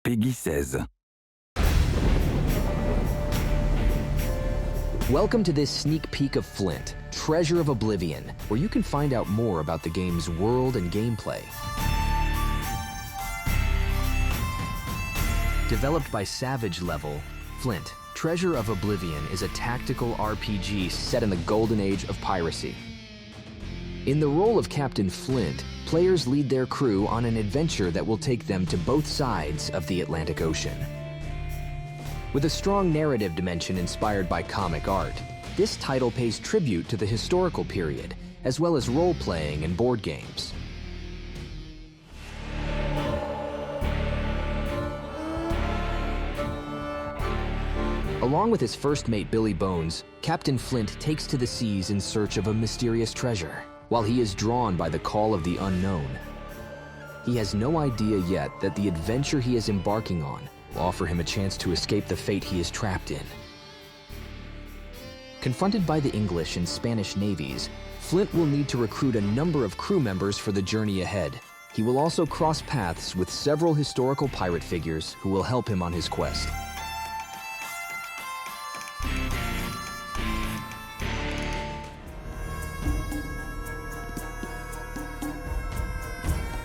Peggy 16. Welcome to this sneak peek of Flint, Treasure of Oblivion, where you can find out more about the game's world and gameplay. Developed by Savage Level, Flint, Treasure of Oblivion is a tactical RPG set in the golden age of piracy. In the role of Captain Flint, players lead their crew on an adventure that will take them to both sides of the Atlantic Ocean. With a strong narrative dimension inspired by comic art, this title pays tribute to the historical period, as well as role-playing and board games. Along with his first mate Billy Bones, Captain Flint takes to the seas in search of a mysterious treasure, while he is drawn by the call of the unknown. He has no idea yet that the adventure he is embarking on will offer him a chance to escape the fate he is trapped in. Confronted by the English and Spanish navies, Flint will need to recruit a number of crew members for the journey ahead. He will also cross paths with several historical pirate figures who will help him on his quest.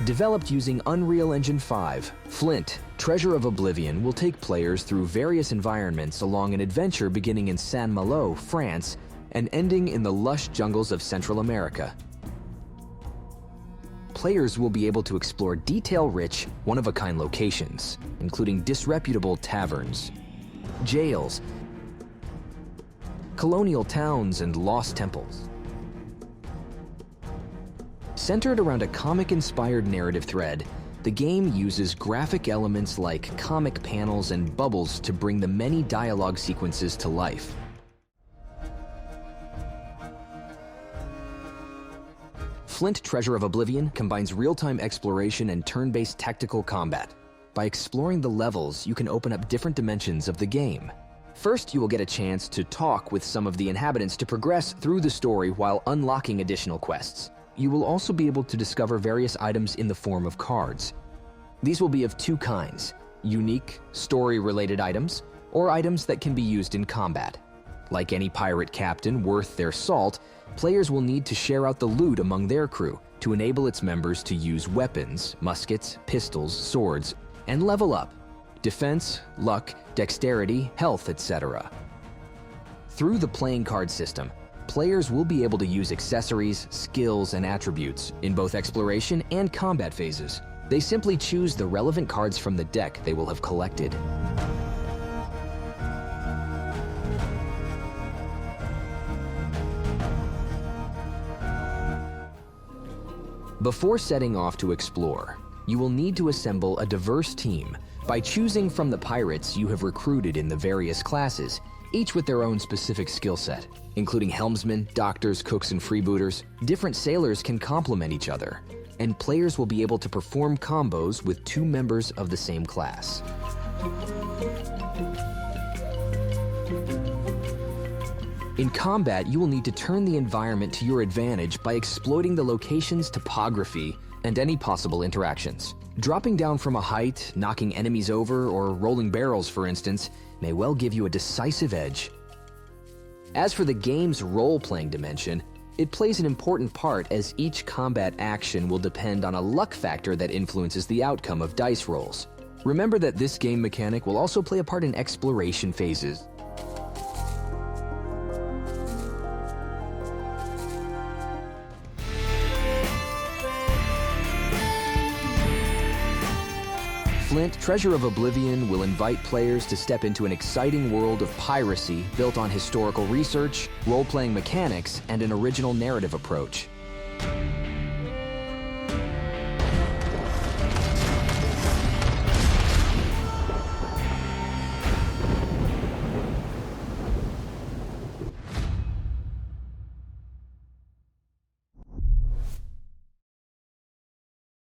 Developed using Unreal Engine 5, Flint, Treasure of Oblivion will take players through various environments along an adventure beginning in Saint-Malo, France, and ending in the lush jungles of Central America. Players will be able to explore detail-rich, one-of-a-kind locations, including disreputable taverns, jails, colonial towns, and lost temples. Centered around a comic-inspired narrative thread, the game uses graphic elements like comic panels and bubbles to bring the many dialogue sequences to life. Flint, Treasure of Oblivion combines real-time exploration and turn-based tactical combat. By exploring the levels, you can open up different dimensions of the game. First, you will get a chance to talk with some of the inhabitants to progress through the story while unlocking additional quests. You will also be able to discover various items in the form of cards. These will be of two kinds: unique, story-related items, or items that can be used in combat. Like any pirate captain worth their salt, players will need to share out the loot among their crew to enable its members to use weapons, muskets, pistols, swords, and level up: defense, luck, dexterity, health, etc. Through the playing card system, players will be able to use accessories, skills, and attributes in both exploration and combat phases. They simply choose the relevant cards from the deck they will have collected. Before setting off to explore, you will need to assemble a diverse team by choosing from the pirates you have recruited in the various classes, each with their own specific skill set. Including helmsmen, doctors, cooks, and freebooters, different sailors can complement each other, and players will be able to perform combos with two members of the same class. In combat, you will need to turn the environment to your advantage by exploiting the location's topography and any possible interactions. Dropping down from a height, knocking enemies over, or rolling barrels, for instance, may well give you a decisive edge. As for the game's role-playing dimension, it plays an important part as each combat action will depend on a luck factor that influences the outcome of dice rolls. Remember that this game mechanic will also play a part in exploration phases. Flint, Treasure of Oblivion will invite players to step into an exciting world of piracy built on historical research, role-playing mechanics, and an original narrative approach.